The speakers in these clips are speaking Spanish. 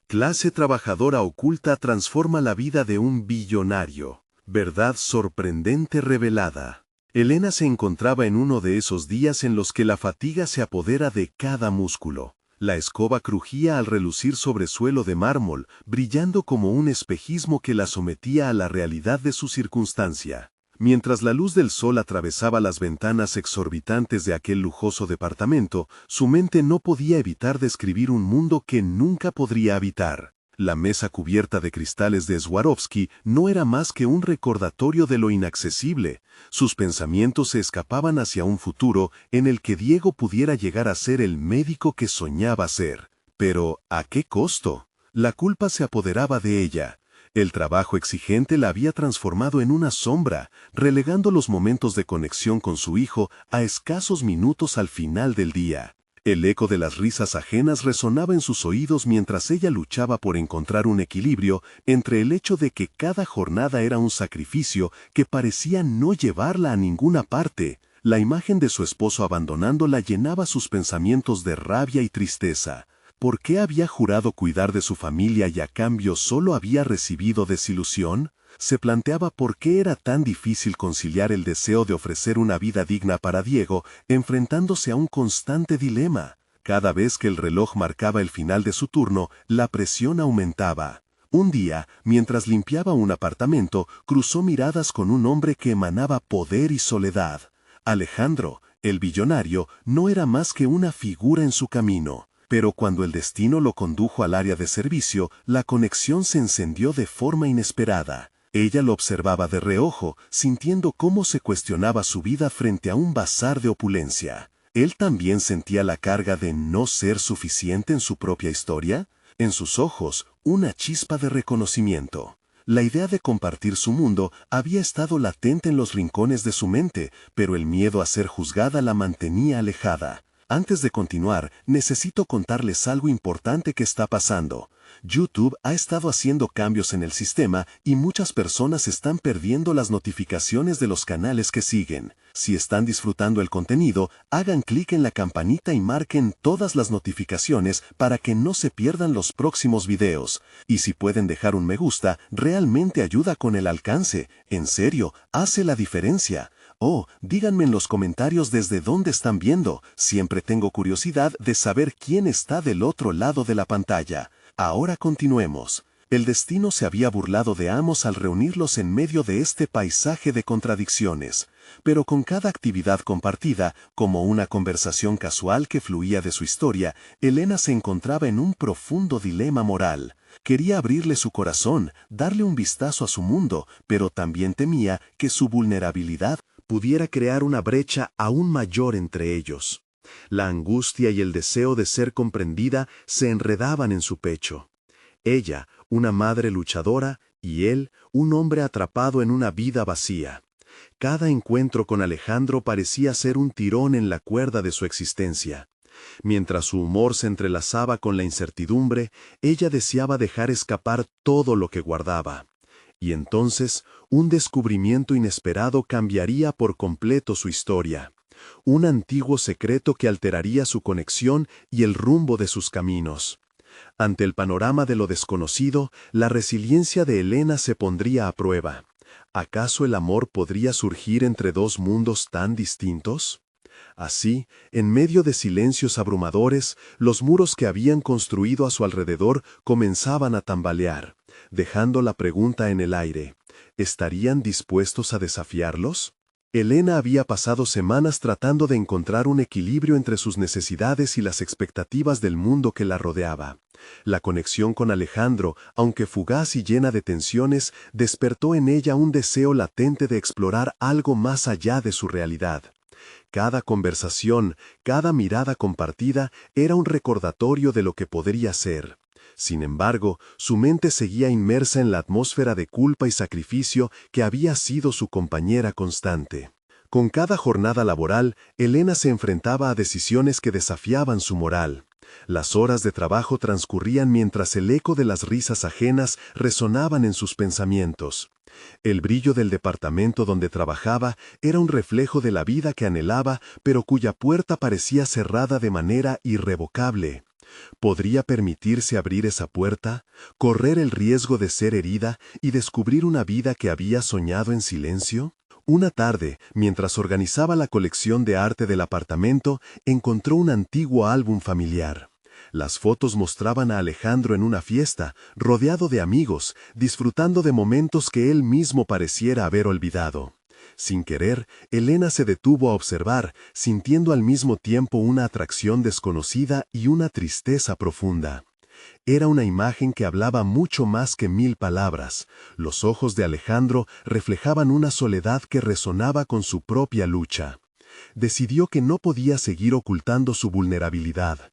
Clase trabajadora oculta transforma la vida de un billonario. Verdad sorprendente revelada. Elena se encontraba en uno de esos días en los que la fatiga se apodera de cada músculo. La escoba crujía al relucir sobre suelo de mármol, brillando como un espejismo que la sometía a la realidad de su circunstancia. Mientras la luz del sol atravesaba las ventanas exorbitantes de aquel lujoso departamento, su mente no podía evitar describir un mundo que nunca podría habitar. La mesa cubierta de cristales de Swarovski no era más que un recordatorio de lo inaccesible. Sus pensamientos se escapaban hacia un futuro en el que Diego pudiera llegar a ser el médico que soñaba ser. Pero, ¿a qué costo? La culpa se apoderaba de ella. El trabajo exigente la había transformado en una sombra, relegando los momentos de conexión con su hijo a escasos minutos al final del día. El eco de las risas ajenas resonaba en sus oídos mientras ella luchaba por encontrar un equilibrio entre el hecho de que cada jornada era un sacrificio que parecía no llevarla a ninguna parte. La imagen de su esposo abandonándola llenaba sus pensamientos de rabia y tristeza. ¿Por qué había jurado cuidar de su familia y a cambio solo había recibido desilusión? Se planteaba por qué era tan difícil conciliar el deseo de ofrecer una vida digna para Diego, enfrentándose a un constante dilema. Cada vez que el reloj marcaba el final de su turno, la presión aumentaba. Un día, mientras limpiaba un apartamento, cruzó miradas con un hombre que emanaba poder y soledad. Alejandro, el billonario, no era más que una figura en su camino. Pero cuando el destino lo condujo al área de servicio, la conexión se encendió de forma inesperada. Ella lo observaba de reojo, sintiendo cómo se cuestionaba su vida frente a un bazar de opulencia. ¿Él también sentía la carga de no ser suficiente en su propia historia? En sus ojos, una chispa de reconocimiento. La idea de compartir su mundo había estado latente en los rincones de su mente, pero el miedo a ser juzgada la mantenía alejada. Antes de continuar, necesito contarles algo importante que está pasando. YouTube ha estado haciendo cambios en el sistema y muchas personas están perdiendo las notificaciones de los canales que siguen. Si están disfrutando el contenido, hagan clic en la campanita y marquen todas las notificaciones para que no se pierdan los próximos videos. Y si pueden dejar un me gusta, realmente ayuda con el alcance. En serio, hace la diferencia. Oh, díganme en los comentarios desde dónde están viendo. Siempre tengo curiosidad de saber quién está del otro lado de la pantalla. Ahora continuemos. El destino se había burlado de ambos al reunirlos en medio de este paisaje de contradicciones. Pero con cada actividad compartida, como una conversación casual que fluía de su historia, Elena se encontraba en un profundo dilema moral. Quería abrirle su corazón, darle un vistazo a su mundo, pero también temía que su vulnerabilidad pudiera crear una brecha aún mayor entre ellos. La angustia y el deseo de ser comprendida se enredaban en su pecho. Ella, una madre luchadora, y él, un hombre atrapado en una vida vacía. Cada encuentro con Alejandro parecía ser un tirón en la cuerda de su existencia. Mientras su humor se entrelazaba con la incertidumbre, ella deseaba dejar escapar todo lo que guardaba. Y entonces, un descubrimiento inesperado cambiaría por completo su historia. Un antiguo secreto que alteraría su conexión y el rumbo de sus caminos. Ante el panorama de lo desconocido, la resiliencia de Elena se pondría a prueba. ¿Acaso el amor podría surgir entre dos mundos tan distintos? Así, en medio de silencios abrumadores, los muros que habían construido a su alrededor comenzaban a tambalear, dejando la pregunta en el aire: ¿estarían dispuestos a desafiarlos? Elena había pasado semanas tratando de encontrar un equilibrio entre sus necesidades y las expectativas del mundo que la rodeaba. La conexión con Alejandro, aunque fugaz y llena de tensiones, despertó en ella un deseo latente de explorar algo más allá de su realidad. Cada conversación, cada mirada compartida era un recordatorio de lo que podría ser. Sin embargo, su mente seguía inmersa en la atmósfera de culpa y sacrificio que había sido su compañera constante. Con cada jornada laboral, Elena se enfrentaba a decisiones que desafiaban su moral. Las horas de trabajo transcurrían mientras el eco de las risas ajenas resonaban en sus pensamientos. El brillo del departamento donde trabajaba era un reflejo de la vida que anhelaba, pero cuya puerta parecía cerrada de manera irrevocable. ¿Podría permitirse abrir esa puerta, correr el riesgo de ser herida y descubrir una vida que había soñado en silencio? Una tarde, mientras organizaba la colección de arte del apartamento, encontró un antiguo álbum familiar. Las fotos mostraban a Alejandro en una fiesta, rodeado de amigos, disfrutando de momentos que él mismo pareciera haber olvidado. Sin querer, Elena se detuvo a observar, sintiendo al mismo tiempo una atracción desconocida y una tristeza profunda. Era una imagen que hablaba mucho más que 1000 palabras. Los ojos de Alejandro reflejaban una soledad que resonaba con su propia lucha. Decidió que no podía seguir ocultando su vulnerabilidad.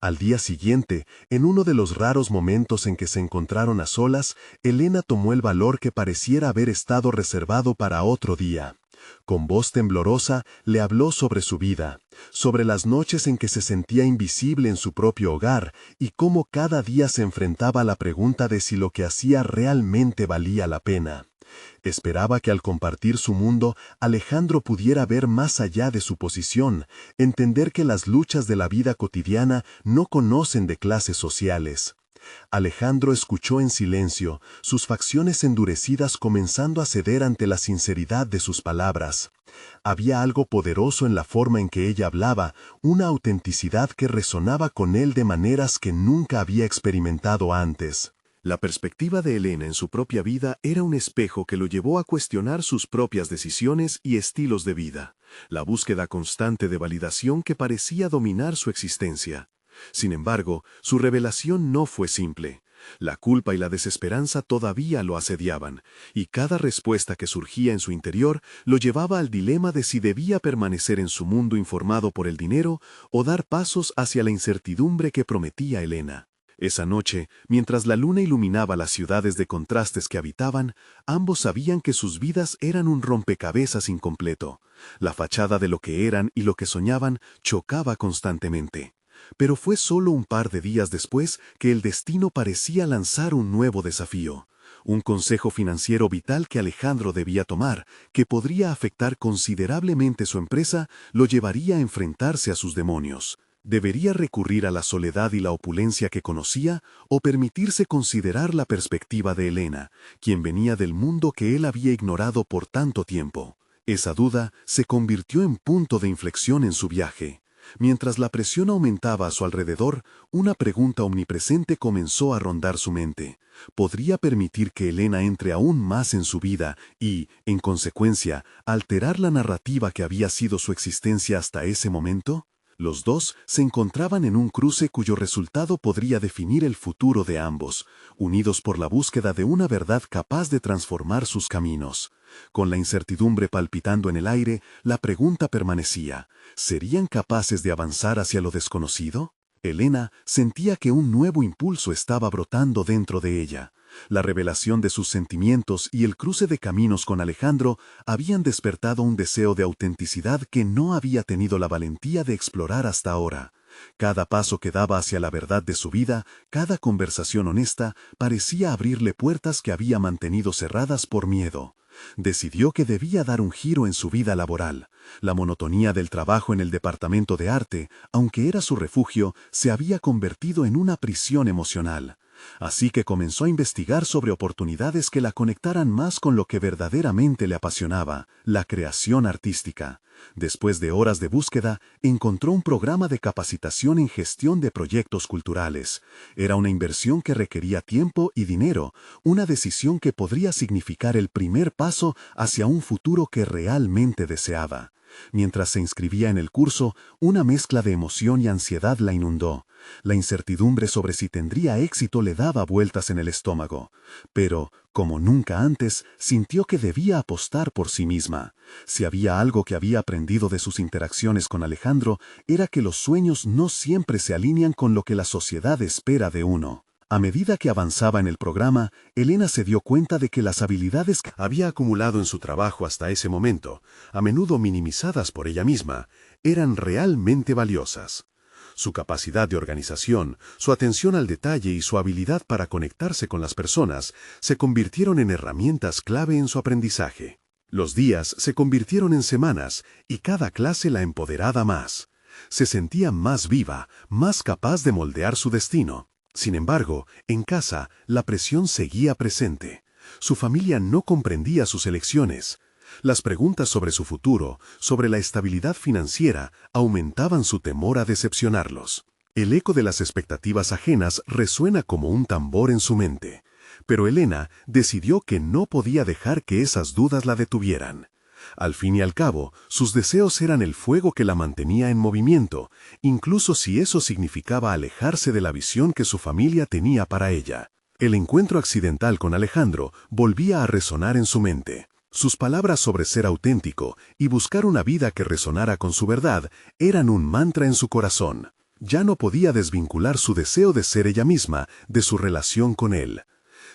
Al día siguiente, en uno de los raros momentos en que se encontraron a solas, Elena tomó el valor que pareciera haber estado reservado para otro día. Con voz temblorosa, le habló sobre su vida, sobre las noches en que se sentía invisible en su propio hogar y cómo cada día se enfrentaba a la pregunta de si lo que hacía realmente valía la pena. Esperaba que al compartir su mundo, Alejandro pudiera ver más allá de su posición, entender que las luchas de la vida cotidiana no conocen de clases sociales. Alejandro escuchó en silencio, sus facciones endurecidas comenzando a ceder ante la sinceridad de sus palabras. Había algo poderoso en la forma en que ella hablaba, una autenticidad que resonaba con él de maneras que nunca había experimentado antes. La perspectiva de Elena en su propia vida era un espejo que lo llevó a cuestionar sus propias decisiones y estilos de vida, la búsqueda constante de validación que parecía dominar su existencia. Sin embargo, su revelación no fue simple. La culpa y la desesperanza todavía lo asediaban, y cada respuesta que surgía en su interior lo llevaba al dilema de si debía permanecer en su mundo informado por el dinero o dar pasos hacia la incertidumbre que prometía Elena. Esa noche, mientras la luna iluminaba las ciudades de contrastes que habitaban, ambos sabían que sus vidas eran un rompecabezas incompleto. La fachada de lo que eran y lo que soñaban chocaba constantemente. Pero fue solo un par de días después que el destino parecía lanzar un nuevo desafío. Un consejo financiero vital que Alejandro debía tomar, que podría afectar considerablemente su empresa, lo llevaría a enfrentarse a sus demonios. ¿Debería recurrir a la soledad y la opulencia que conocía o permitirse considerar la perspectiva de Elena, quien venía del mundo que él había ignorado por tanto tiempo? Esa duda se convirtió en punto de inflexión en su viaje. Mientras la presión aumentaba a su alrededor, una pregunta omnipresente comenzó a rondar su mente. ¿Podría permitir que Elena entre aún más en su vida y, en consecuencia, alterar la narrativa que había sido su existencia hasta ese momento? Los dos se encontraban en un cruce cuyo resultado podría definir el futuro de ambos, unidos por la búsqueda de una verdad capaz de transformar sus caminos. Con la incertidumbre palpitando en el aire, la pregunta permanecía: ¿serían capaces de avanzar hacia lo desconocido? Elena sentía que un nuevo impulso estaba brotando dentro de ella. La revelación de sus sentimientos y el cruce de caminos con Alejandro habían despertado un deseo de autenticidad que no había tenido la valentía de explorar hasta ahora. Cada paso que daba hacia la verdad de su vida, cada conversación honesta, parecía abrirle puertas que había mantenido cerradas por miedo. Decidió que debía dar un giro en su vida laboral. La monotonía del trabajo en el departamento de arte, aunque era su refugio, se había convertido en una prisión emocional. Así que comenzó a investigar sobre oportunidades que la conectaran más con lo que verdaderamente le apasionaba, la creación artística. Después de horas de búsqueda, encontró un programa de capacitación en gestión de proyectos culturales. Era una inversión que requería tiempo y dinero, una decisión que podría significar el primer paso hacia un futuro que realmente deseaba. Mientras se inscribía en el curso, una mezcla de emoción y ansiedad la inundó. La incertidumbre sobre si tendría éxito le daba vueltas en el estómago. Pero, como nunca antes, sintió que debía apostar por sí misma. Si había algo que había aprendido de sus interacciones con Alejandro, era que los sueños no siempre se alinean con lo que la sociedad espera de uno. A medida que avanzaba en el programa, Elena se dio cuenta de que las habilidades que había acumulado en su trabajo hasta ese momento, a menudo minimizadas por ella misma, eran realmente valiosas. Su capacidad de organización, su atención al detalle y su habilidad para conectarse con las personas se convirtieron en herramientas clave en su aprendizaje. Los días se convirtieron en semanas y cada clase la empoderaba más. Se sentía más viva, más capaz de moldear su destino. Sin embargo, en casa, la presión seguía presente. Su familia no comprendía sus elecciones. Las preguntas sobre su futuro, sobre la estabilidad financiera, aumentaban su temor a decepcionarlos. El eco de las expectativas ajenas resuena como un tambor en su mente. Pero Elena decidió que no podía dejar que esas dudas la detuvieran. Al fin y al cabo, sus deseos eran el fuego que la mantenía en movimiento, incluso si eso significaba alejarse de la visión que su familia tenía para ella. El encuentro accidental con Alejandro volvía a resonar en su mente. Sus palabras sobre ser auténtico y buscar una vida que resonara con su verdad eran un mantra en su corazón. Ya no podía desvincular su deseo de ser ella misma de su relación con él.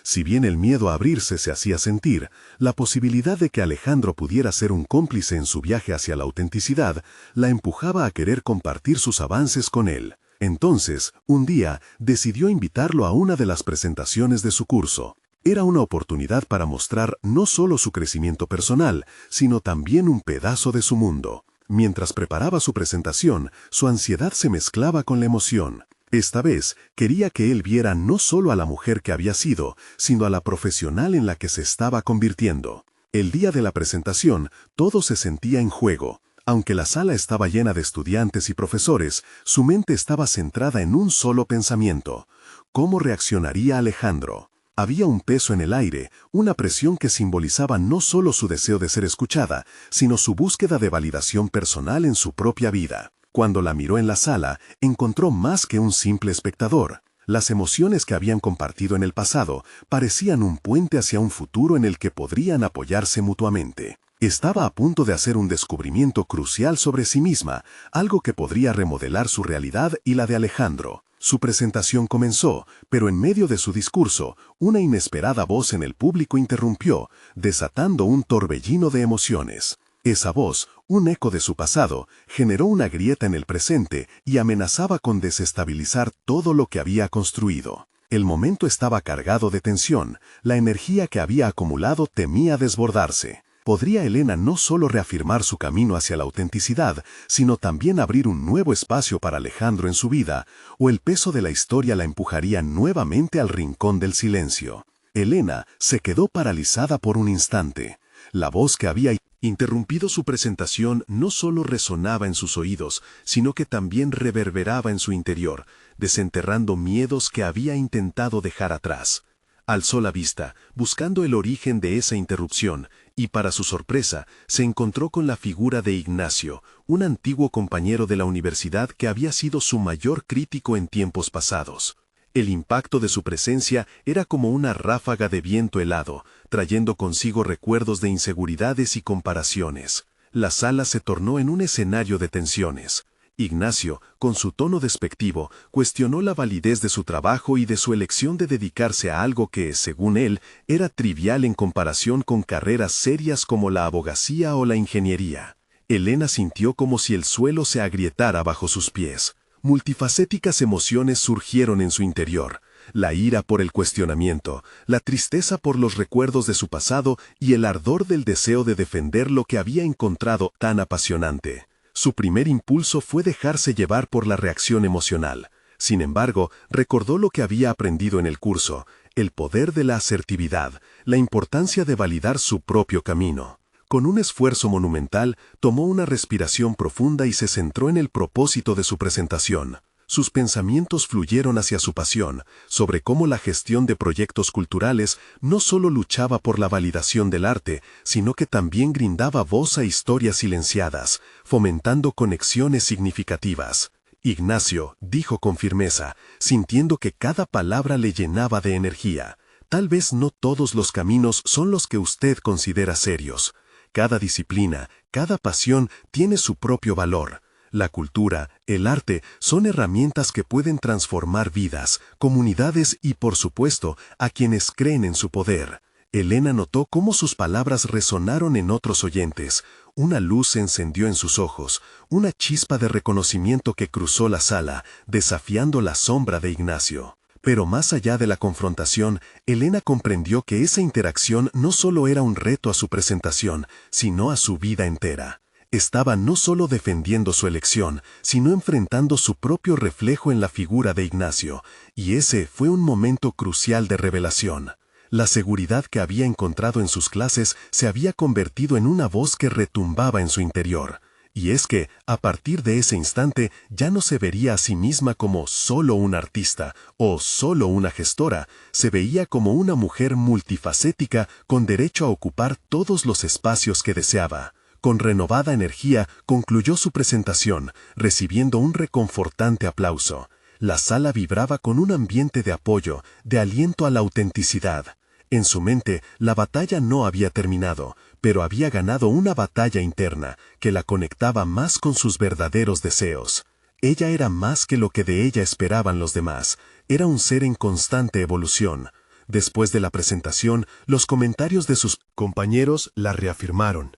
Si bien el miedo a abrirse se hacía sentir, la posibilidad de que Alejandro pudiera ser un cómplice en su viaje hacia la autenticidad la empujaba a querer compartir sus avances con él. Entonces, un día, decidió invitarlo a una de las presentaciones de su curso. Era una oportunidad para mostrar no solo su crecimiento personal, sino también un pedazo de su mundo. Mientras preparaba su presentación, su ansiedad se mezclaba con la emoción. Esta vez, quería que él viera no solo a la mujer que había sido, sino a la profesional en la que se estaba convirtiendo. El día de la presentación, todo se sentía en juego. Aunque la sala estaba llena de estudiantes y profesores, su mente estaba centrada en un solo pensamiento: ¿cómo reaccionaría Alejandro? Había un peso en el aire, una presión que simbolizaba no solo su deseo de ser escuchada, sino su búsqueda de validación personal en su propia vida. Cuando la miró en la sala, encontró más que un simple espectador. Las emociones que habían compartido en el pasado parecían un puente hacia un futuro en el que podrían apoyarse mutuamente. Estaba a punto de hacer un descubrimiento crucial sobre sí misma, algo que podría remodelar su realidad y la de Alejandro. Su presentación comenzó, pero en medio de su discurso, una inesperada voz en el público interrumpió, desatando un torbellino de emociones. Esa voz, un eco de su pasado, generó una grieta en el presente y amenazaba con desestabilizar todo lo que había construido. El momento estaba cargado de tensión, la energía que había acumulado temía desbordarse. ¿Podría Elena no solo reafirmar su camino hacia la autenticidad, sino también abrir un nuevo espacio para Alejandro en su vida, o el peso de la historia la empujaría nuevamente al rincón del silencio? Elena se quedó paralizada por un instante. La voz que había interrumpido su presentación no solo resonaba en sus oídos, sino que también reverberaba en su interior, desenterrando miedos que había intentado dejar atrás. Alzó la vista, buscando el origen de esa interrupción, y para su sorpresa, se encontró con la figura de Ignacio, un antiguo compañero de la universidad que había sido su mayor crítico en tiempos pasados. El impacto de su presencia era como una ráfaga de viento helado, trayendo consigo recuerdos de inseguridades y comparaciones. La sala se tornó en un escenario de tensiones. Ignacio, con su tono despectivo, cuestionó la validez de su trabajo y de su elección de dedicarse a algo que, según él, era trivial en comparación con carreras serias como la abogacía o la ingeniería. Elena sintió como si el suelo se agrietara bajo sus pies. Multifacéticas emociones surgieron en su interior: la ira por el cuestionamiento, la tristeza por los recuerdos de su pasado y el ardor del deseo de defender lo que había encontrado tan apasionante. Su primer impulso fue dejarse llevar por la reacción emocional. Sin embargo, recordó lo que había aprendido en el curso: el poder de la asertividad, la importancia de validar su propio camino. Con un esfuerzo monumental, tomó una respiración profunda y se centró en el propósito de su presentación. Sus pensamientos fluyeron hacia su pasión, sobre cómo la gestión de proyectos culturales no solo luchaba por la validación del arte, sino que también brindaba voz a historias silenciadas, fomentando conexiones significativas. Ignacio, dijo con firmeza, sintiendo que cada palabra le llenaba de energía: tal vez no todos los caminos son los que usted considera serios. Cada disciplina, cada pasión tiene su propio valor. La cultura, el arte, son herramientas que pueden transformar vidas, comunidades y, por supuesto, a quienes creen en su poder. Elena notó cómo sus palabras resonaron en otros oyentes. Una luz se encendió en sus ojos, una chispa de reconocimiento que cruzó la sala, desafiando la sombra de Ignacio. Pero más allá de la confrontación, Elena comprendió que esa interacción no solo era un reto a su presentación, sino a su vida entera. Estaba no solo defendiendo su elección, sino enfrentando su propio reflejo en la figura de Ignacio, y ese fue un momento crucial de revelación. La seguridad que había encontrado en sus clases se había convertido en una voz que retumbaba en su interior. Y es que, a partir de ese instante, ya no se vería a sí misma como solo una artista o solo una gestora, se veía como una mujer multifacética con derecho a ocupar todos los espacios que deseaba. Con renovada energía, concluyó su presentación, recibiendo un reconfortante aplauso. La sala vibraba con un ambiente de apoyo, de aliento a la autenticidad. En su mente, la batalla no había terminado, pero había ganado una batalla interna, que la conectaba más con sus verdaderos deseos. Ella era más que lo que de ella esperaban los demás, era un ser en constante evolución. Después de la presentación, los comentarios de sus compañeros la reafirmaron.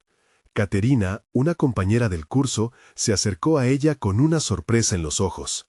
Caterina, una compañera del curso, se acercó a ella con una sorpresa en los ojos.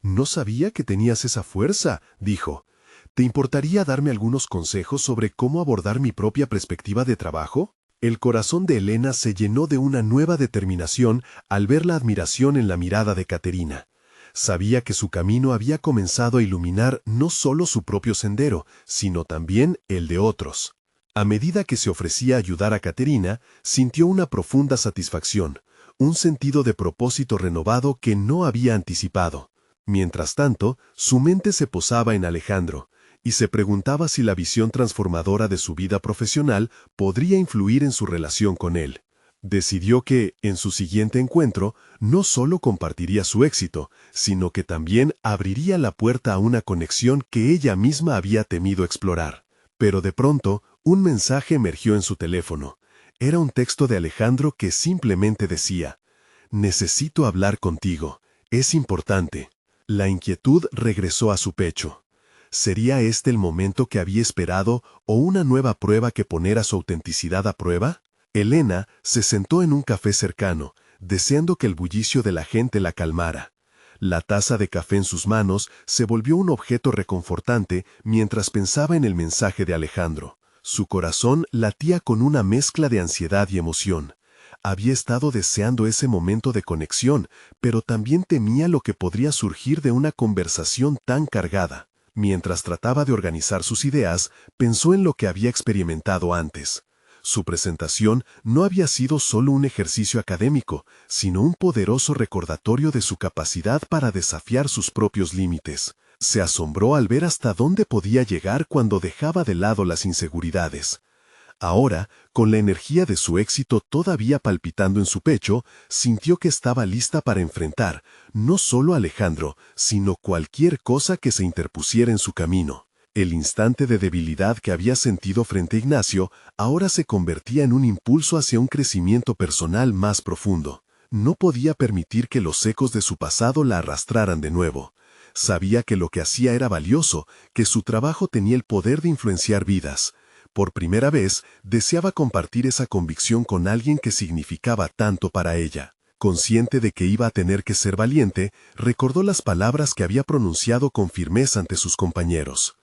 «No sabía que tenías esa fuerza», dijo. «¿Te importaría darme algunos consejos sobre cómo abordar mi propia perspectiva de trabajo?» El corazón de Elena se llenó de una nueva determinación al ver la admiración en la mirada de Caterina. Sabía que su camino había comenzado a iluminar no solo su propio sendero, sino también el de otros. A medida que se ofrecía ayudar a Caterina, sintió una profunda satisfacción, un sentido de propósito renovado que no había anticipado. Mientras tanto, su mente se posaba en Alejandro, y se preguntaba si la visión transformadora de su vida profesional podría influir en su relación con él. Decidió que, en su siguiente encuentro, no solo compartiría su éxito, sino que también abriría la puerta a una conexión que ella misma había temido explorar. Pero de pronto, un mensaje emergió en su teléfono. Era un texto de Alejandro que simplemente decía: «Necesito hablar contigo. Es importante». La inquietud regresó a su pecho. ¿Sería este el momento que había esperado o una nueva prueba que poner a su autenticidad a prueba? Elena se sentó en un café cercano, deseando que el bullicio de la gente la calmara. La taza de café en sus manos se volvió un objeto reconfortante mientras pensaba en el mensaje de Alejandro. Su corazón latía con una mezcla de ansiedad y emoción. Había estado deseando ese momento de conexión, pero también temía lo que podría surgir de una conversación tan cargada. Mientras trataba de organizar sus ideas, pensó en lo que había experimentado antes. Su presentación no había sido solo un ejercicio académico, sino un poderoso recordatorio de su capacidad para desafiar sus propios límites. Se asombró al ver hasta dónde podía llegar cuando dejaba de lado las inseguridades. Ahora, con la energía de su éxito todavía palpitando en su pecho, sintió que estaba lista para enfrentar, no solo a Alejandro, sino cualquier cosa que se interpusiera en su camino. El instante de debilidad que había sentido frente a Ignacio ahora se convertía en un impulso hacia un crecimiento personal más profundo. No podía permitir que los ecos de su pasado la arrastraran de nuevo. Sabía que lo que hacía era valioso, que su trabajo tenía el poder de influenciar vidas. Por primera vez, deseaba compartir esa convicción con alguien que significaba tanto para ella. Consciente de que iba a tener que ser valiente, recordó las palabras que había pronunciado con firmeza ante sus compañeros.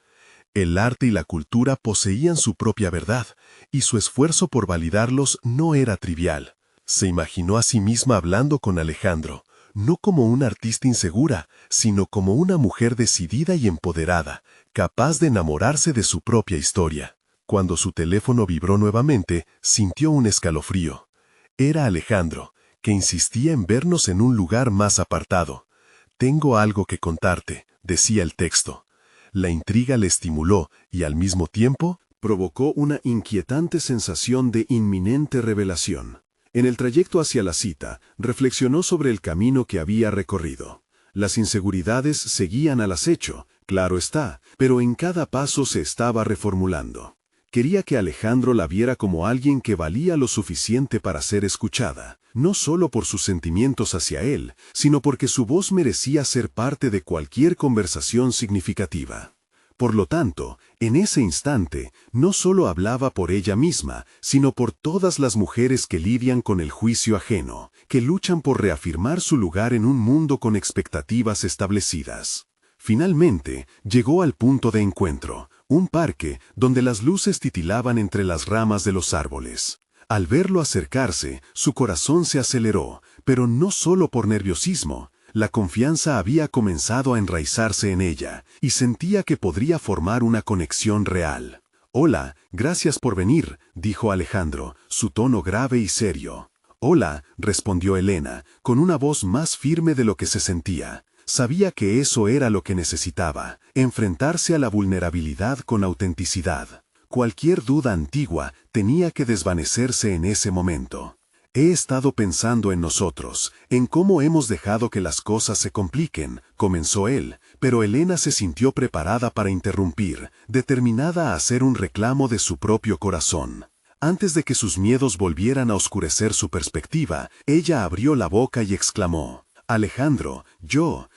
El arte y la cultura poseían su propia verdad, y su esfuerzo por validarlos no era trivial. Se imaginó a sí misma hablando con Alejandro, no como una artista insegura, sino como una mujer decidida y empoderada, capaz de enamorarse de su propia historia. Cuando su teléfono vibró nuevamente, sintió un escalofrío. Era Alejandro, que insistía en vernos en un lugar más apartado. «Tengo algo que contarte», decía el texto. La intriga le estimuló y, al mismo tiempo, provocó una inquietante sensación de inminente revelación. En el trayecto hacia la cita, reflexionó sobre el camino que había recorrido. Las inseguridades seguían al acecho, claro está, pero en cada paso se estaba reformulando. Quería que Alejandro la viera como alguien que valía lo suficiente para ser escuchada, no solo por sus sentimientos hacia él, sino porque su voz merecía ser parte de cualquier conversación significativa. Por lo tanto, en ese instante, no solo hablaba por ella misma, sino por todas las mujeres que lidian con el juicio ajeno, que luchan por reafirmar su lugar en un mundo con expectativas establecidas. Finalmente, llegó al punto de encuentro, un parque donde las luces titilaban entre las ramas de los árboles. Al verlo acercarse, su corazón se aceleró, pero no solo por nerviosismo. La confianza había comenzado a enraizarse en ella, y sentía que podría formar una conexión real. «Hola, gracias por venir», dijo Alejandro, su tono grave y serio. «Hola», respondió Elena, con una voz más firme de lo que se sentía. Sabía que eso era lo que necesitaba, enfrentarse a la vulnerabilidad con autenticidad. Cualquier duda antigua tenía que desvanecerse en ese momento. «He estado pensando en nosotros, en cómo hemos dejado que las cosas se compliquen», comenzó él, pero Elena se sintió preparada para interrumpir, determinada a hacer un reclamo de su propio corazón. Antes de que sus miedos volvieran a oscurecer su perspectiva, ella abrió la boca y exclamó: «Alejandro,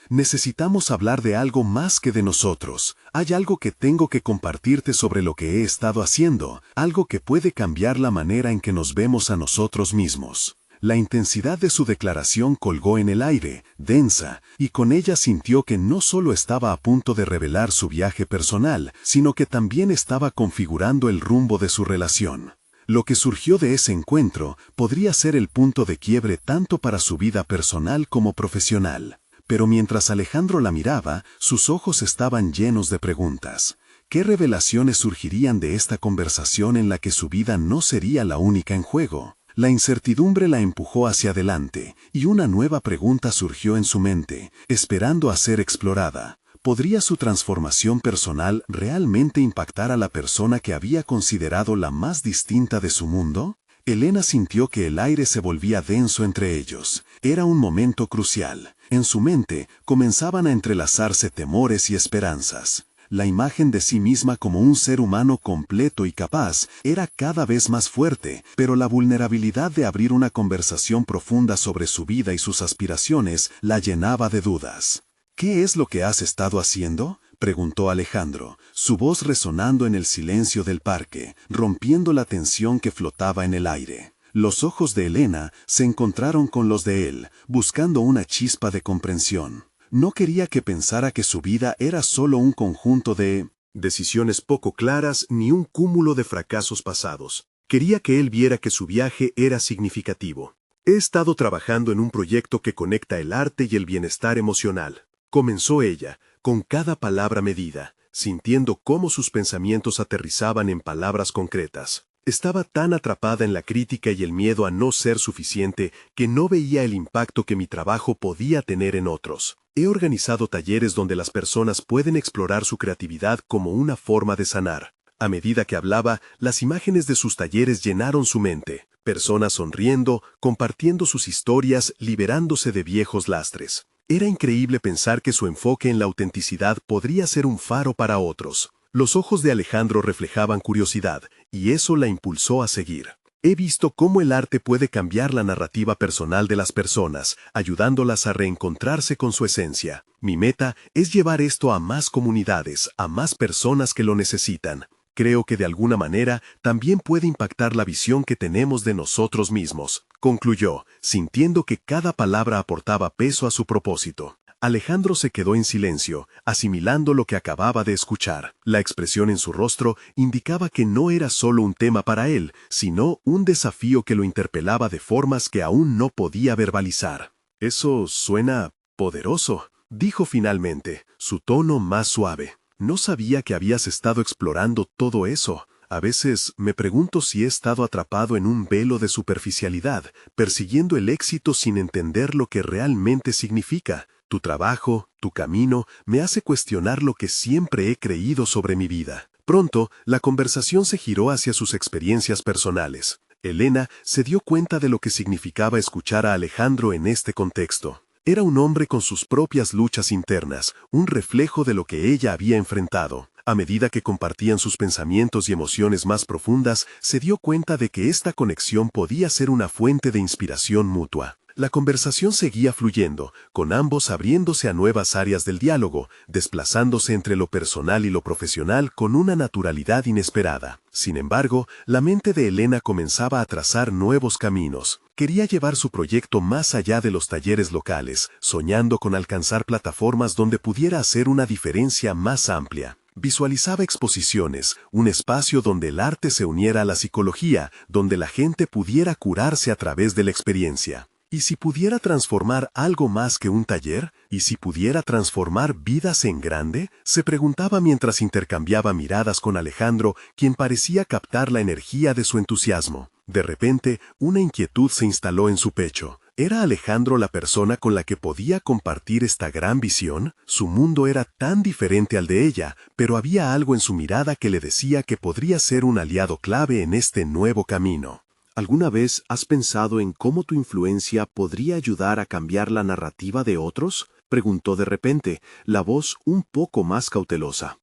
necesitamos hablar de algo más que de nosotros. Hay algo que tengo que compartirte sobre lo que he estado haciendo, algo que puede cambiar la manera en que nos vemos a nosotros mismos». La intensidad de su declaración colgó en el aire, densa, y con ella sintió que no solo estaba a punto de revelar su viaje personal, sino que también estaba configurando el rumbo de su relación. Lo que surgió de ese encuentro podría ser el punto de quiebre tanto para su vida personal como profesional. Pero mientras Alejandro la miraba, sus ojos estaban llenos de preguntas. ¿Qué revelaciones surgirían de esta conversación en la que su vida no sería la única en juego? La incertidumbre la empujó hacia adelante, y una nueva pregunta surgió en su mente, esperando a ser explorada. ¿Podría su transformación personal realmente impactar a la persona que había considerado la más distinta de su mundo? Elena sintió que el aire se volvía denso entre ellos. Era un momento crucial. En su mente comenzaban a entrelazarse temores y esperanzas. La imagen de sí misma como un ser humano completo y capaz era cada vez más fuerte, pero la vulnerabilidad de abrir una conversación profunda sobre su vida y sus aspiraciones la llenaba de dudas. «¿Qué es lo que has estado haciendo?», preguntó Alejandro, su voz resonando en el silencio del parque, rompiendo la tensión que flotaba en el aire. Los ojos de Elena se encontraron con los de él, buscando una chispa de comprensión. No quería que pensara que su vida era solo un conjunto de decisiones poco claras ni un cúmulo de fracasos pasados. Quería que él viera que su viaje era significativo. «He estado trabajando en un proyecto que conecta el arte y el bienestar emocional», comenzó ella, con cada palabra medida, sintiendo cómo sus pensamientos aterrizaban en palabras concretas. Estaba tan atrapada en la crítica y el miedo a no ser suficiente que no veía el impacto que mi trabajo podía tener en otros. He organizado talleres donde las personas pueden explorar su creatividad como una forma de sanar. A medida que hablaba, las imágenes de sus talleres llenaron su mente. Personas sonriendo, compartiendo sus historias, liberándose de viejos lastres. Era increíble pensar que su enfoque en la autenticidad podría ser un faro para otros. Los ojos de Alejandro reflejaban curiosidad, y eso la impulsó a seguir. «He visto cómo el arte puede cambiar la narrativa personal de las personas, ayudándolas a reencontrarse con su esencia. Mi meta es llevar esto a más comunidades, a más personas que lo necesitan. Creo que de alguna manera también puede impactar la visión que tenemos de nosotros mismos», concluyó, sintiendo que cada palabra aportaba peso a su propósito. Alejandro se quedó en silencio, asimilando lo que acababa de escuchar. La expresión en su rostro indicaba que no era solo un tema para él, sino un desafío que lo interpelaba de formas que aún no podía verbalizar. «Eso suena poderoso», dijo finalmente, su tono más suave. «No sabía que habías estado explorando todo eso. A veces me pregunto si he estado atrapado en un velo de superficialidad, persiguiendo el éxito sin entender lo que realmente significa. Tu trabajo, tu camino, me hace cuestionar lo que siempre he creído sobre mi vida». Pronto, la conversación se giró hacia sus experiencias personales. Elena se dio cuenta de lo que significaba escuchar a Alejandro en este contexto. Era un hombre con sus propias luchas internas, un reflejo de lo que ella había enfrentado. A medida que compartían sus pensamientos y emociones más profundas, se dio cuenta de que esta conexión podía ser una fuente de inspiración mutua. La conversación seguía fluyendo, con ambos abriéndose a nuevas áreas del diálogo, desplazándose entre lo personal y lo profesional con una naturalidad inesperada. Sin embargo, la mente de Elena comenzaba a trazar nuevos caminos. Quería llevar su proyecto más allá de los talleres locales, soñando con alcanzar plataformas donde pudiera hacer una diferencia más amplia. Visualizaba exposiciones, un espacio donde el arte se uniera a la psicología, donde la gente pudiera curarse a través de la experiencia. ¿Y si pudiera transformar algo más que un taller? ¿Y si pudiera transformar vidas en grande? Se preguntaba mientras intercambiaba miradas con Alejandro, quien parecía captar la energía de su entusiasmo. De repente, una inquietud se instaló en su pecho. ¿Era Alejandro la persona con la que podía compartir esta gran visión? Su mundo era tan diferente al de ella, pero había algo en su mirada que le decía que podría ser un aliado clave en este nuevo camino. ¿Alguna vez has pensado en cómo tu influencia podría ayudar a cambiar la narrativa de otros? Preguntó de repente, la voz un poco más cautelosa.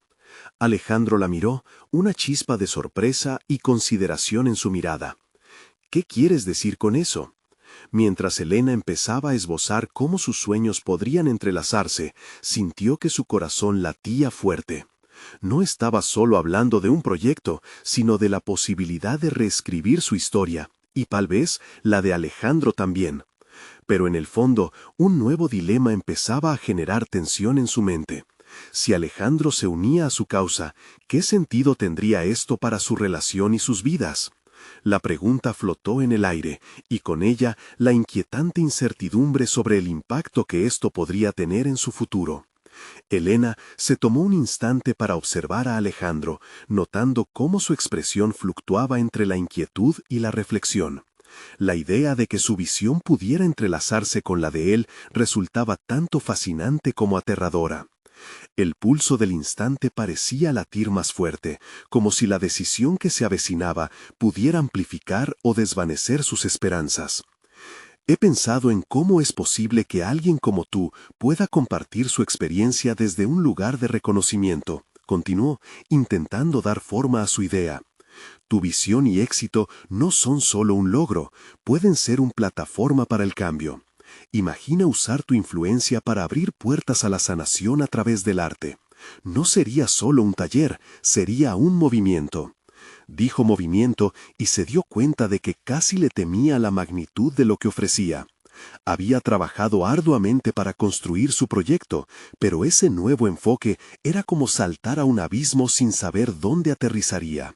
Alejandro la miró, una chispa de sorpresa y consideración en su mirada. ¿Qué quieres decir con eso? Mientras Elena empezaba a esbozar cómo sus sueños podrían entrelazarse, sintió que su corazón latía fuerte. No estaba solo hablando de un proyecto, sino de la posibilidad de reescribir su historia, y tal vez la de Alejandro también. Pero en el fondo, un nuevo dilema empezaba a generar tensión en su mente. Si Alejandro se unía a su causa, ¿qué sentido tendría esto para su relación y sus vidas? La pregunta flotó en el aire, y con ella la inquietante incertidumbre sobre el impacto que esto podría tener en su futuro. Elena se tomó un instante para observar a Alejandro, notando cómo su expresión fluctuaba entre la inquietud y la reflexión. La idea de que su visión pudiera entrelazarse con la de él resultaba tanto fascinante como aterradora. El pulso del instante parecía latir más fuerte, como si la decisión que se avecinaba pudiera amplificar o desvanecer sus esperanzas. He pensado en cómo es posible que alguien como tú pueda compartir su experiencia desde un lugar de reconocimiento, continuó, intentando dar forma a su idea. Tu visión y éxito no son solo un logro, pueden ser una plataforma para el cambio. Imagina usar tu influencia para abrir puertas a la sanación a través del arte. No sería solo un taller, sería un movimiento. Dijo movimiento y se dio cuenta de que casi le temía la magnitud de lo que ofrecía. Había trabajado arduamente para construir su proyecto, pero ese nuevo enfoque era como saltar a un abismo sin saber dónde aterrizaría.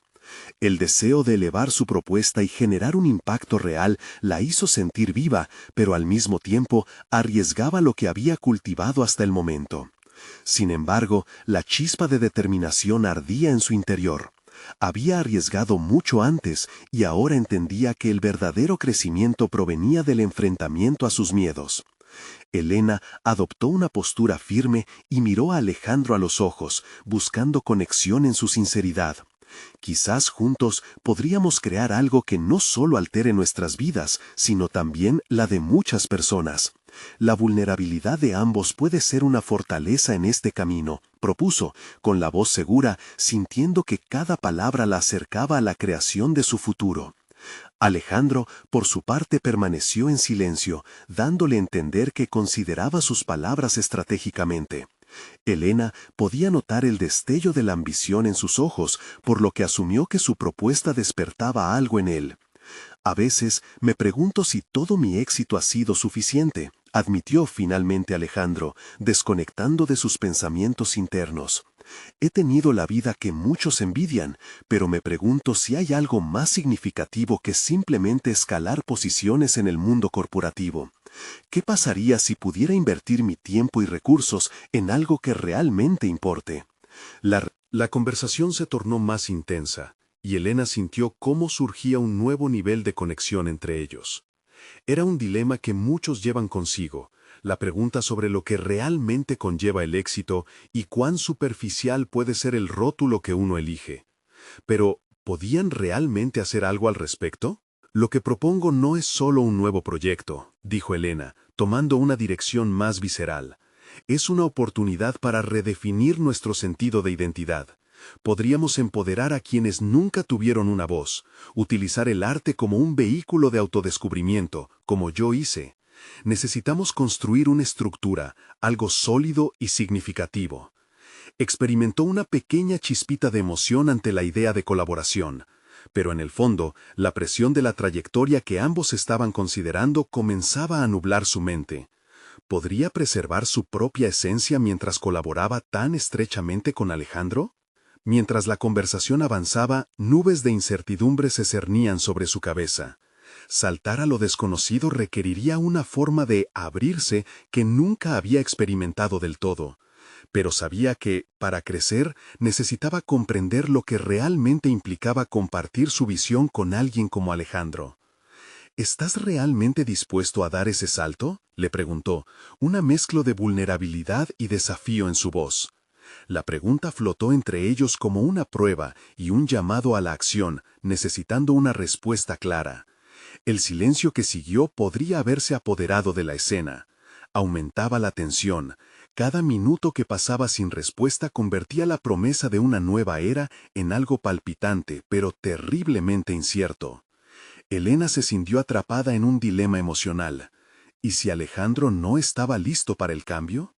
El deseo de elevar su propuesta y generar un impacto real la hizo sentir viva, pero al mismo tiempo arriesgaba lo que había cultivado hasta el momento. Sin embargo, la chispa de determinación ardía en su interior. Había arriesgado mucho antes y ahora entendía que el verdadero crecimiento provenía del enfrentamiento a sus miedos. Elena adoptó una postura firme y miró a Alejandro a los ojos, buscando conexión en su sinceridad. Quizás juntos podríamos crear algo que no solo altere nuestras vidas, sino también la de muchas personas. La vulnerabilidad de ambos puede ser una fortaleza en este camino, propuso, con la voz segura, sintiendo que cada palabra la acercaba a la creación de su futuro. Alejandro, por su parte, permaneció en silencio, dándole a entender que consideraba sus palabras estratégicamente. Elena podía notar el destello de la ambición en sus ojos, por lo que asumió que su propuesta despertaba algo en él. A veces me pregunto si todo mi éxito ha sido suficiente, admitió finalmente Alejandro, desconectando de sus pensamientos internos. He tenido la vida que muchos envidian, pero me pregunto si hay algo más significativo que simplemente escalar posiciones en el mundo corporativo. ¿Qué pasaría si pudiera invertir mi tiempo y recursos en algo que realmente importe? La conversación se tornó más intensa, y Elena sintió cómo surgía un nuevo nivel de conexión entre ellos. Era un dilema que muchos llevan consigo, la pregunta sobre lo que realmente conlleva el éxito y cuán superficial puede ser el rótulo que uno elige. Pero, ¿podían realmente hacer algo al respecto? Lo que propongo no es solo un nuevo proyecto, dijo Elena, tomando una dirección más visceral. Es una oportunidad para redefinir nuestro sentido de identidad. Podríamos empoderar a quienes nunca tuvieron una voz, utilizar el arte como un vehículo de autodescubrimiento, como yo hice. Necesitamos construir una estructura, algo sólido y significativo. Experimentó una pequeña chispita de emoción ante la idea de colaboración, pero en el fondo, la presión de la trayectoria que ambos estaban considerando comenzaba a nublar su mente. ¿Podría preservar su propia esencia mientras colaboraba tan estrechamente con Alejandro? Mientras la conversación avanzaba, nubes de incertidumbre se cernían sobre su cabeza. Saltar a lo desconocido requeriría una forma de abrirse que nunca había experimentado del todo. Pero sabía que, para crecer, necesitaba comprender lo que realmente implicaba compartir su visión con alguien como Alejandro. ¿Estás realmente dispuesto a dar ese salto?, le preguntó, una mezcla de vulnerabilidad y desafío en su voz. La pregunta flotó entre ellos como una prueba y un llamado a la acción, necesitando una respuesta clara. El silencio que siguió podría haberse apoderado de la escena. Aumentaba la tensión. Cada minuto que pasaba sin respuesta convertía la promesa de una nueva era en algo palpitante, pero terriblemente incierto. Elena se sintió atrapada en un dilema emocional. ¿Y si Alejandro no estaba listo para el cambio?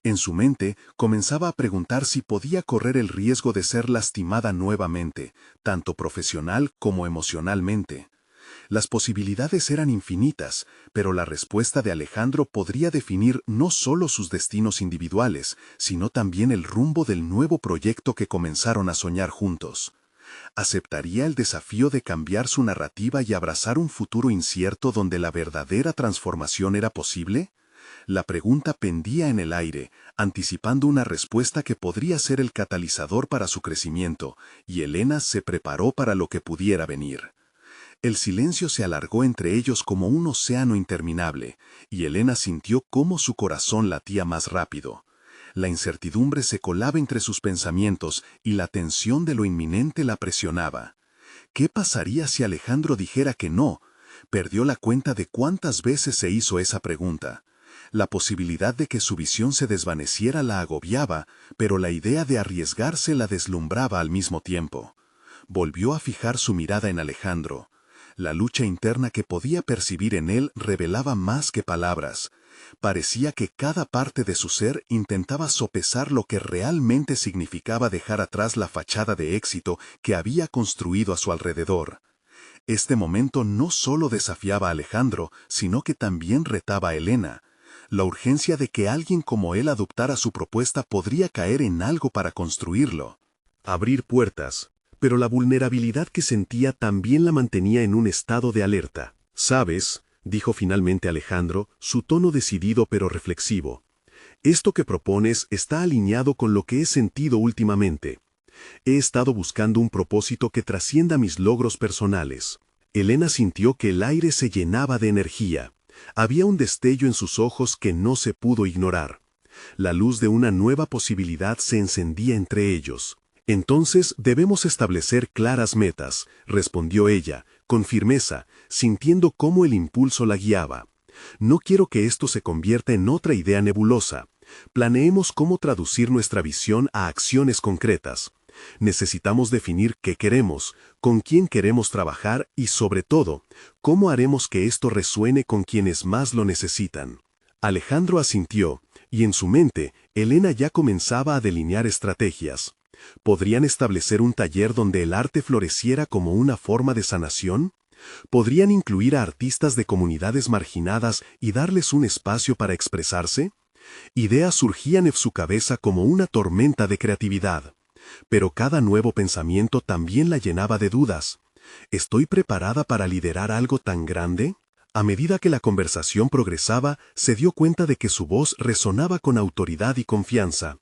En su mente comenzaba a preguntar si podía correr el riesgo de ser lastimada nuevamente, tanto profesional como emocionalmente. Las posibilidades eran infinitas, pero la respuesta de Alejandro podría definir no solo sus destinos individuales, sino también el rumbo del nuevo proyecto que comenzaron a soñar juntos. ¿Aceptaría el desafío de cambiar su narrativa y abrazar un futuro incierto donde la verdadera transformación era posible? La pregunta pendía en el aire, anticipando una respuesta que podría ser el catalizador para su crecimiento, y Elena se preparó para lo que pudiera venir. El silencio se alargó entre ellos como un océano interminable, y Elena sintió cómo su corazón latía más rápido. La incertidumbre se colaba entre sus pensamientos y la tensión de lo inminente la presionaba. ¿Qué pasaría si Alejandro dijera que no? Perdió la cuenta de cuántas veces se hizo esa pregunta. La posibilidad de que su visión se desvaneciera la agobiaba, pero la idea de arriesgarse la deslumbraba al mismo tiempo. Volvió a fijar su mirada en Alejandro. La lucha interna que podía percibir en él revelaba más que palabras. Parecía que cada parte de su ser intentaba sopesar lo que realmente significaba dejar atrás la fachada de éxito que había construido a su alrededor. Este momento no solo desafiaba a Alejandro, sino que también retaba a Elena. La urgencia de que alguien como él adoptara su propuesta podría caer en algo para construirlo. Abrir puertas. Pero la vulnerabilidad que sentía también la mantenía en un estado de alerta. «¿Sabes?», dijo finalmente Alejandro, su tono decidido pero reflexivo. «Esto que propones está alineado con lo que he sentido últimamente. He estado buscando un propósito que trascienda mis logros personales». Elena sintió que el aire se llenaba de energía. Había un destello en sus ojos que no se pudo ignorar. La luz de una nueva posibilidad se encendía entre ellos. «Entonces debemos establecer claras metas», respondió ella, con firmeza, sintiendo cómo el impulso la guiaba. «No quiero que esto se convierta en otra idea nebulosa. Planeemos cómo traducir nuestra visión a acciones concretas. Necesitamos definir qué queremos, con quién queremos trabajar y, sobre todo, cómo haremos que esto resuene con quienes más lo necesitan». Alejandro asintió, y en su mente, Elena ya comenzaba a delinear estrategias. ¿Podrían establecer un taller donde el arte floreciera como una forma de sanación? ¿Podrían incluir a artistas de comunidades marginadas y darles un espacio para expresarse? Ideas surgían en su cabeza como una tormenta de creatividad. Pero cada nuevo pensamiento también la llenaba de dudas. ¿Estoy preparada para liderar algo tan grande? A medida que la conversación progresaba, se dio cuenta de que su voz resonaba con autoridad y confianza.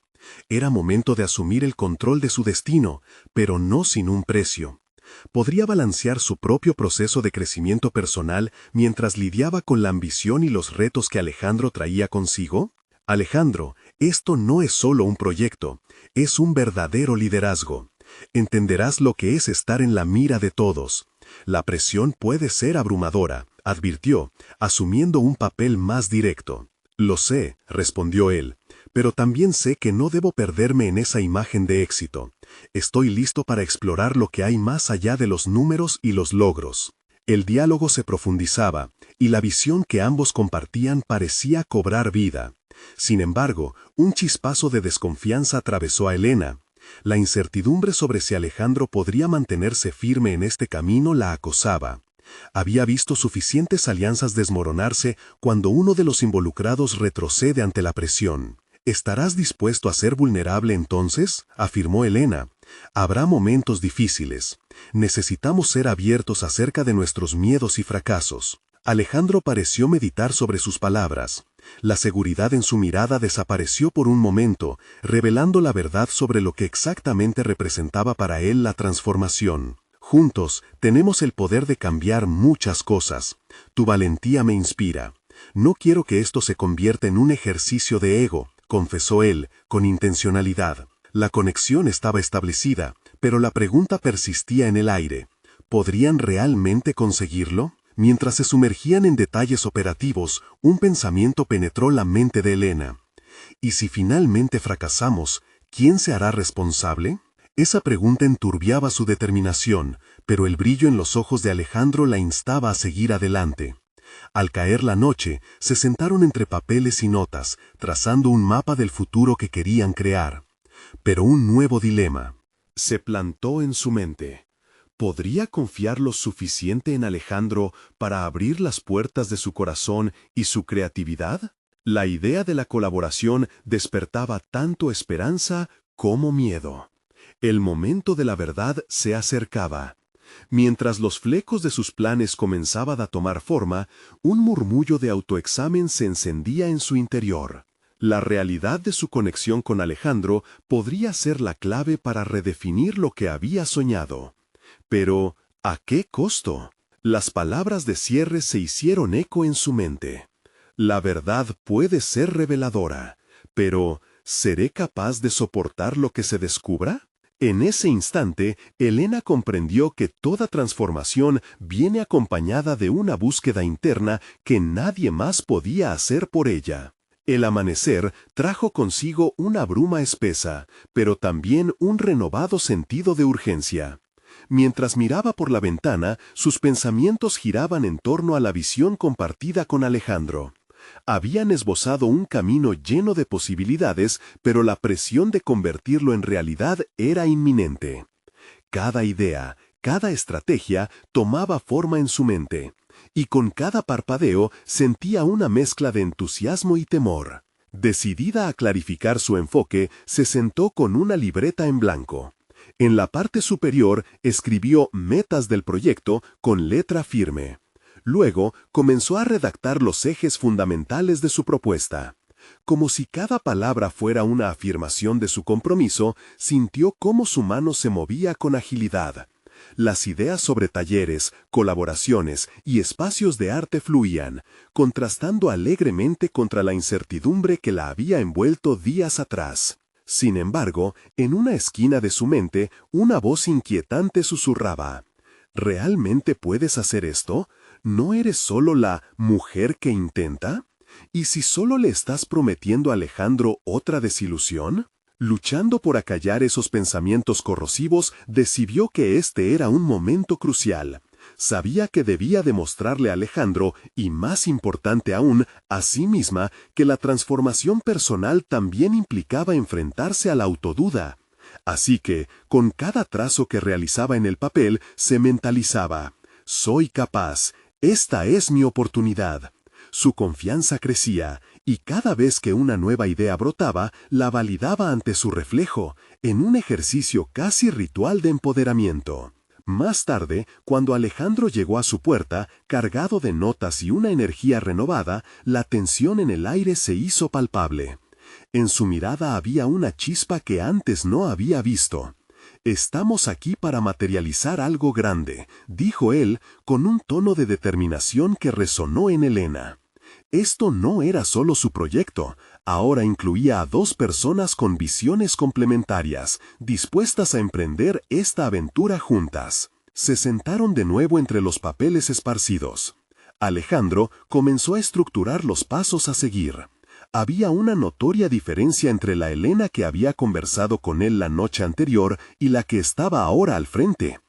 Era momento de asumir el control de su destino, pero no sin un precio. ¿Podría balancear su propio proceso de crecimiento personal mientras lidiaba con la ambición y los retos que Alejandro traía consigo? «Alejandro, esto no es solo un proyecto, es un verdadero liderazgo. Entenderás lo que es estar en la mira de todos. La presión puede ser abrumadora», advirtió, asumiendo un papel más directo. «Lo sé», respondió él, «pero también sé que no debo perderme en esa imagen de éxito. Estoy listo para explorar lo que hay más allá de los números y los logros». El diálogo se profundizaba, y la visión que ambos compartían parecía cobrar vida. Sin embargo, un chispazo de desconfianza atravesó a Elena. La incertidumbre sobre si Alejandro podría mantenerse firme en este camino la acosaba. Había visto suficientes alianzas desmoronarse cuando uno de los involucrados retrocede ante la presión. «¿Estarás dispuesto a ser vulnerable entonces?», afirmó Elena. Habrá momentos difíciles. Necesitamos ser abiertos acerca de nuestros miedos y fracasos. Alejandro pareció meditar sobre sus palabras. La seguridad en su mirada desapareció por un momento, revelando la verdad sobre lo que exactamente representaba para él la transformación. Juntos, tenemos el poder de cambiar muchas cosas. Tu valentía me inspira. No quiero que esto se convierta en un ejercicio de ego, confesó él, con intencionalidad. La conexión estaba establecida, pero la pregunta persistía en el aire. ¿Podrían realmente conseguirlo? Mientras se sumergían en detalles operativos, un pensamiento penetró la mente de Elena. ¿Y si finalmente fracasamos, quién se hará responsable? Esa pregunta enturbiaba su determinación, pero el brillo en los ojos de Alejandro la instaba a seguir adelante. Al caer la noche, se sentaron entre papeles y notas, trazando un mapa del futuro que querían crear. Pero un nuevo dilema se plantó en su mente. ¿Podría confiar lo suficiente en Alejandro para abrir las puertas de su corazón y su creatividad? La idea de la colaboración despertaba tanto esperanza como miedo. El momento de la verdad se acercaba. Mientras los flecos de sus planes comenzaban a tomar forma, un murmullo de autoexamen se encendía en su interior. La realidad de su conexión con Alejandro podría ser la clave para redefinir lo que había soñado. Pero, ¿a qué costo? Las palabras de cierre se hicieron eco en su mente. La verdad puede ser reveladora, pero ¿seré capaz de soportar lo que se descubra? En ese instante, Elena comprendió que toda transformación viene acompañada de una búsqueda interna que nadie más podía hacer por ella. El amanecer trajo consigo una bruma espesa, pero también un renovado sentido de urgencia. Mientras miraba por la ventana, sus pensamientos giraban en torno a la visión compartida con Alejandro. Habían esbozado un camino lleno de posibilidades, pero la presión de convertirlo en realidad era inminente. Cada idea, cada estrategia tomaba forma en su mente, y con cada parpadeo sentía una mezcla de entusiasmo y temor. Decidida a clarificar su enfoque, se sentó con una libreta en blanco. En la parte superior escribió metas del proyecto con letra firme. Luego comenzó a redactar los ejes fundamentales de su propuesta. Como si cada palabra fuera una afirmación de su compromiso, sintió cómo su mano se movía con agilidad. Las ideas sobre talleres, colaboraciones y espacios de arte fluían, contrastando alegremente contra la incertidumbre que la había envuelto días atrás. Sin embargo, en una esquina de su mente, una voz inquietante susurraba: ¿realmente puedes hacer esto? ¿No eres solo la mujer que intenta? ¿Y si solo le estás prometiendo a Alejandro otra desilusión? Luchando por acallar esos pensamientos corrosivos, decidió que este era un momento crucial. Sabía que debía demostrarle a Alejandro, y más importante aún, a sí misma, que la transformación personal también implicaba enfrentarse a la autoduda. Así que, con cada trazo que realizaba en el papel, se mentalizaba: soy capaz, esta es mi oportunidad. Su confianza crecía, y cada vez que una nueva idea brotaba, la validaba ante su reflejo, en un ejercicio casi ritual de empoderamiento. Más tarde, cuando Alejandro llegó a su puerta, cargado de notas y una energía renovada, la tensión en el aire se hizo palpable. En su mirada había una chispa que antes no había visto. «Estamos aquí para materializar algo grande», dijo él, con un tono de determinación que resonó en Elena. Esto no era solo su proyecto, ahora incluía a dos personas con visiones complementarias, dispuestas a emprender esta aventura juntas. Se sentaron de nuevo entre los papeles esparcidos. Alejandro comenzó a estructurar los pasos a seguir. Había una notoria diferencia entre la Elena que había conversado con él la noche anterior y la que estaba ahora al frente.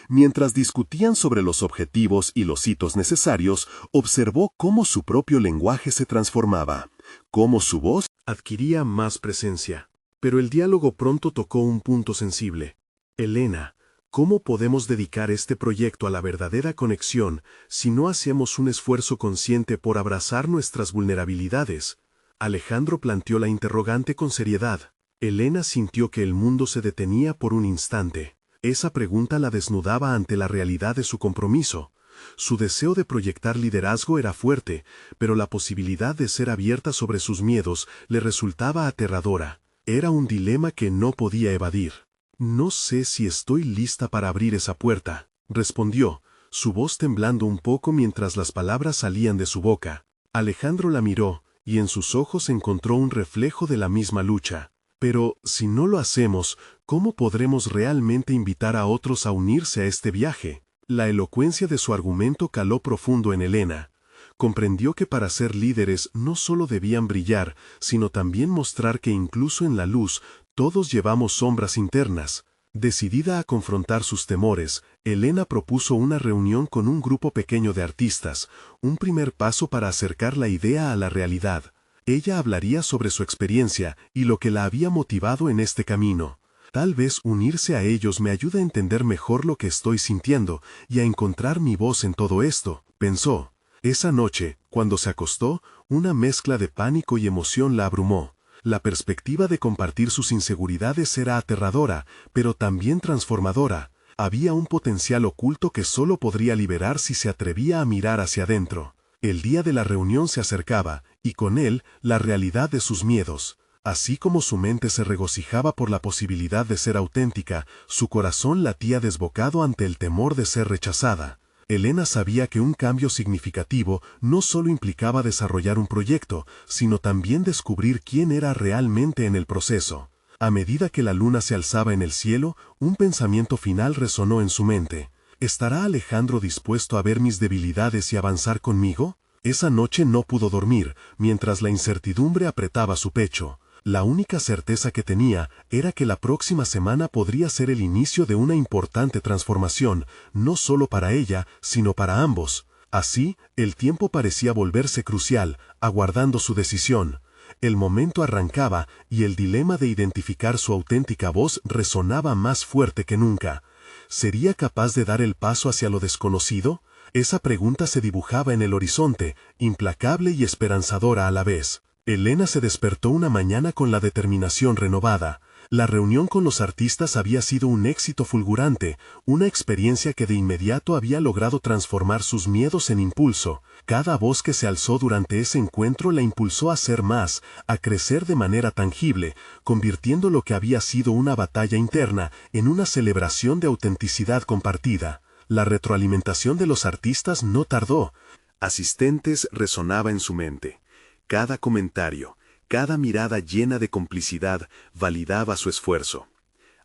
Mientras discutían sobre los objetivos y los hitos necesarios, observó cómo su propio lenguaje se transformaba, cómo su voz adquiría más presencia. Pero el diálogo pronto tocó un punto sensible. Elena, ¿cómo podemos dedicar este proyecto a la verdadera conexión si no hacemos un esfuerzo consciente por abrazar nuestras vulnerabilidades? Alejandro planteó la interrogante con seriedad. Elena sintió que el mundo se detenía por un instante. Esa pregunta la desnudaba ante la realidad de su compromiso. Su deseo de proyectar liderazgo era fuerte, pero la posibilidad de ser abierta sobre sus miedos le resultaba aterradora. Era un dilema que no podía evadir. «No sé si estoy lista para abrir esa puerta», respondió, su voz temblando un poco mientras las palabras salían de su boca. Alejandro la miró, y en sus ojos encontró un reflejo de la misma lucha. «Pero, si no lo hacemos, ¿cómo podremos realmente invitar a otros a unirse a este viaje?». La elocuencia de su argumento caló profundo en Elena. Comprendió que para ser líderes no solo debían brillar, sino también mostrar que incluso en la luz todos llevamos sombras internas. Decidida a confrontar sus temores, Elena propuso una reunión con un grupo pequeño de artistas, un primer paso para acercar la idea a la realidad. Ella hablaría sobre su experiencia y lo que la había motivado en este camino. «Tal vez unirse a ellos me ayude a entender mejor lo que estoy sintiendo y a encontrar mi voz en todo esto», pensó. Esa noche, cuando se acostó, una mezcla de pánico y emoción la abrumó. La perspectiva de compartir sus inseguridades era aterradora, pero también transformadora. Había un potencial oculto que solo podría liberar si se atrevía a mirar hacia adentro. El día de la reunión se acercaba, y con él, la realidad de sus miedos. Así como su mente se regocijaba por la posibilidad de ser auténtica, su corazón latía desbocado ante el temor de ser rechazada. Elena sabía que un cambio significativo no solo implicaba desarrollar un proyecto, sino también descubrir quién era realmente en el proceso. A medida que la luna se alzaba en el cielo, un pensamiento final resonó en su mente. ¿Estará Alejandro dispuesto a ver mis debilidades y avanzar conmigo? Esa noche no pudo dormir, mientras la incertidumbre apretaba su pecho. La única certeza que tenía era que la próxima semana podría ser el inicio de una importante transformación, no solo para ella, sino para ambos. Así, el tiempo parecía volverse crucial, aguardando su decisión. El momento arrancaba y el dilema de identificar su auténtica voz resonaba más fuerte que nunca. ¿Sería capaz de dar el paso hacia lo desconocido? Esa pregunta se dibujaba en el horizonte, implacable y esperanzadora a la vez. Elena se despertó una mañana con la determinación renovada. La reunión con los artistas había sido un éxito fulgurante, una experiencia que de inmediato había logrado transformar sus miedos en impulso. Cada voz que se alzó durante ese encuentro la impulsó a ser más, a crecer de manera tangible, convirtiendo lo que había sido una batalla interna en una celebración de autenticidad compartida. La retroalimentación de los artistas no tardó. Asistentes resonaba en su mente. Cada comentario, cada mirada llena de complicidad validaba su esfuerzo.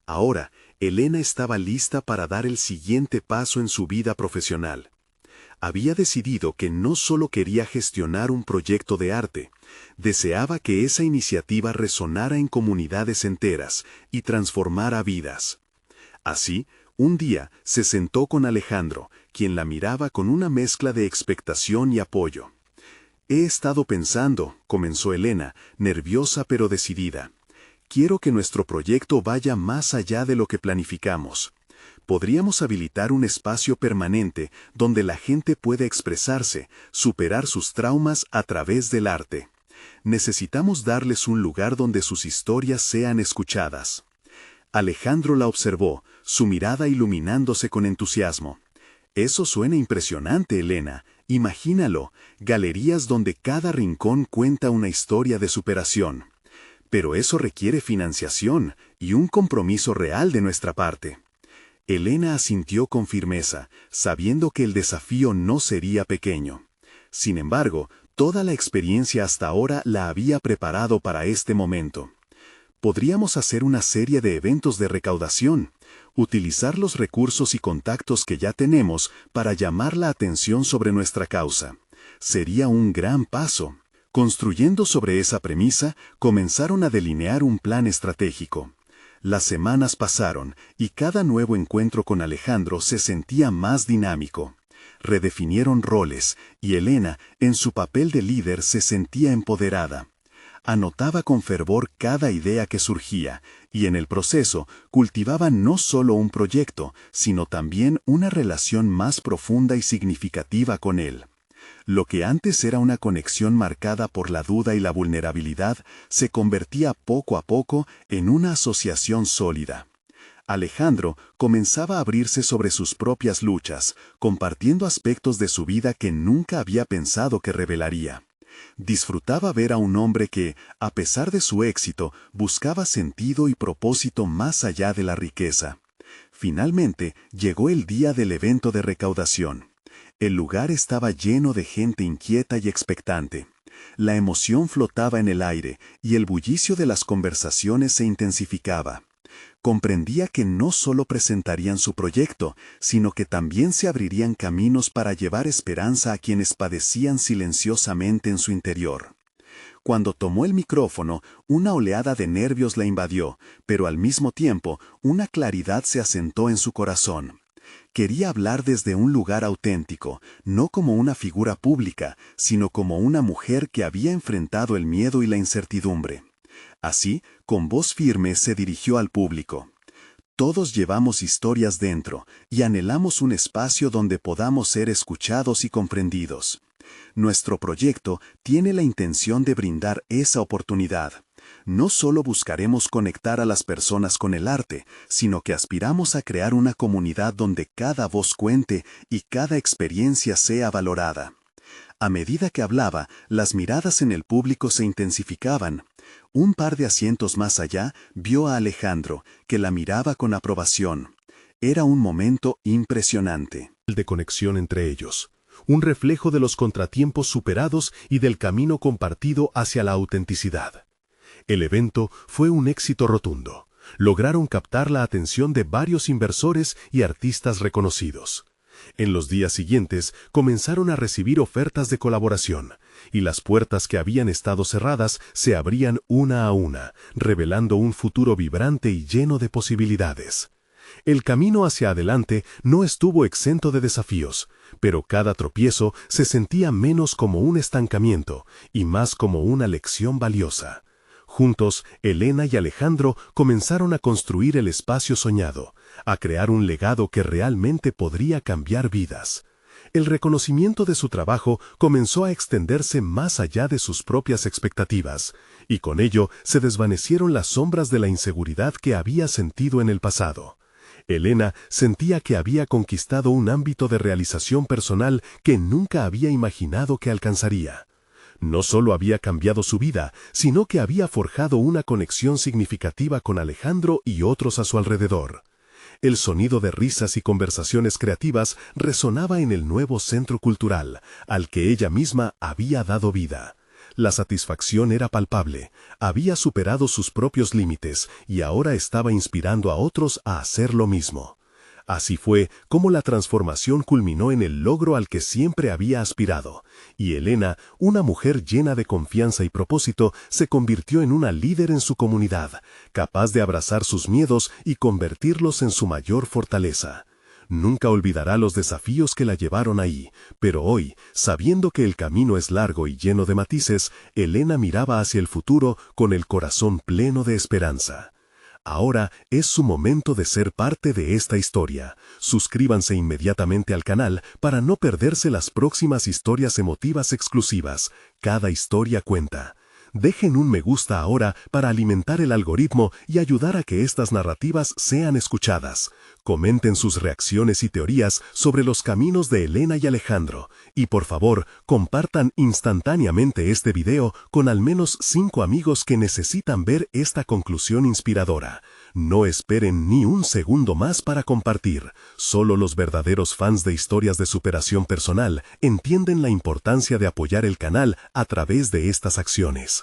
Ahora, Elena estaba lista para dar el siguiente paso en su vida profesional. Había decidido que no solo quería gestionar un proyecto de arte, deseaba que esa iniciativa resonara en comunidades enteras y transformara vidas. Así, un día se sentó con Alejandro, quien la miraba con una mezcla de expectación y apoyo. «He estado pensando», comenzó Elena, nerviosa pero decidida. «Quiero que nuestro proyecto vaya más allá de lo que planificamos. Podríamos habilitar un espacio permanente donde la gente pueda expresarse, superar sus traumas a través del arte. Necesitamos darles un lugar donde sus historias sean escuchadas». Alejandro la observó, su mirada iluminándose con entusiasmo. «Eso suena impresionante, Elena. Imagínalo, galerías donde cada rincón cuenta una historia de superación. Pero eso requiere financiación y un compromiso real de nuestra parte». Elena asintió con firmeza, sabiendo que el desafío no sería pequeño. Sin embargo, toda la experiencia hasta ahora la había preparado para este momento. «Podríamos hacer una serie de eventos de recaudación, utilizar los recursos y contactos que ya tenemos para llamar la atención sobre nuestra causa. Sería un gran paso». Construyendo sobre esa premisa, comenzaron a delinear un plan estratégico. Las semanas pasaron y cada nuevo encuentro con Alejandro se sentía más dinámico. Redefinieron roles y Elena, en su papel de líder, se sentía empoderada. Anotaba con fervor cada idea que surgía, y en el proceso cultivaba no solo un proyecto, sino también una relación más profunda y significativa con él. Lo que antes era una conexión marcada por la duda y la vulnerabilidad se convertía poco a poco en una asociación sólida. Alejandro comenzaba a abrirse sobre sus propias luchas, compartiendo aspectos de su vida que nunca había pensado que revelaría. Disfrutaba ver a un hombre que, a pesar de su éxito, buscaba sentido y propósito más allá de la riqueza. Finalmente, llegó el día del evento de recaudación. El lugar estaba lleno de gente inquieta y expectante. La emoción flotaba en el aire y el bullicio de las conversaciones se intensificaba. Comprendía que no solo presentarían su proyecto, sino que también se abrirían caminos para llevar esperanza a quienes padecían silenciosamente en su interior. Cuando tomó el micrófono, una oleada de nervios la invadió, pero al mismo tiempo, una claridad se asentó en su corazón. Quería hablar desde un lugar auténtico, no como una figura pública, sino como una mujer que había enfrentado el miedo y la incertidumbre. Así, con voz firme se dirigió al público. Todos llevamos historias dentro, y anhelamos un espacio donde podamos ser escuchados y comprendidos. Nuestro proyecto tiene la intención de brindar esa oportunidad. No solo buscaremos conectar a las personas con el arte, sino que aspiramos a crear una comunidad donde cada voz cuente y cada experiencia sea valorada. A medida que hablaba, las miradas en el público se intensificaban. Un par de asientos más allá, vio a Alejandro, que la miraba con aprobación. Era un momento impresionante. De conexión entre ellos, un reflejo de los contratiempos superados y del camino compartido hacia la autenticidad. El evento fue un éxito rotundo. Lograron captar la atención de varios inversores y artistas reconocidos. En los días siguientes comenzaron a recibir ofertas de colaboración, y las puertas que habían estado cerradas se abrían una a una, revelando un futuro vibrante y lleno de posibilidades. El camino hacia adelante no estuvo exento de desafíos, pero cada tropiezo se sentía menos como un estancamiento y más como una lección valiosa. Juntos, Elena y Alejandro comenzaron a construir el espacio soñado, a crear un legado que realmente podría cambiar vidas. El reconocimiento de su trabajo comenzó a extenderse más allá de sus propias expectativas, y con ello se desvanecieron las sombras de la inseguridad que había sentido en el pasado. Elena sentía que había conquistado un ámbito de realización personal que nunca había imaginado que alcanzaría. No solo había cambiado su vida, sino que había forjado una conexión significativa con Alejandro y otros a su alrededor. El sonido de risas y conversaciones creativas resonaba en el nuevo centro cultural, al que ella misma había dado vida. La satisfacción era palpable, había superado sus propios límites y ahora estaba inspirando a otros a hacer lo mismo. Así fue como la transformación culminó en el logro al que siempre había aspirado, y Elena, una mujer llena de confianza y propósito, se convirtió en una líder en su comunidad, capaz de abrazar sus miedos y convertirlos en su mayor fortaleza. Nunca olvidará los desafíos que la llevaron ahí, pero hoy, sabiendo que el camino es largo y lleno de matices, Elena miraba hacia el futuro con el corazón pleno de esperanza. Ahora es su momento de ser parte de esta historia. Suscríbanse inmediatamente al canal para no perderse las próximas historias emotivas exclusivas. Cada historia cuenta. Dejen un me gusta ahora para alimentar el algoritmo y ayudar a que estas narrativas sean escuchadas. Comenten sus reacciones y teorías sobre los caminos de Elena y Alejandro. Y por favor, compartan instantáneamente este video con al menos 5 amigos que necesitan ver esta conclusión inspiradora. No esperen ni un segundo más para compartir. Solo los verdaderos fans de historias de superación personal entienden la importancia de apoyar el canal a través de estas acciones.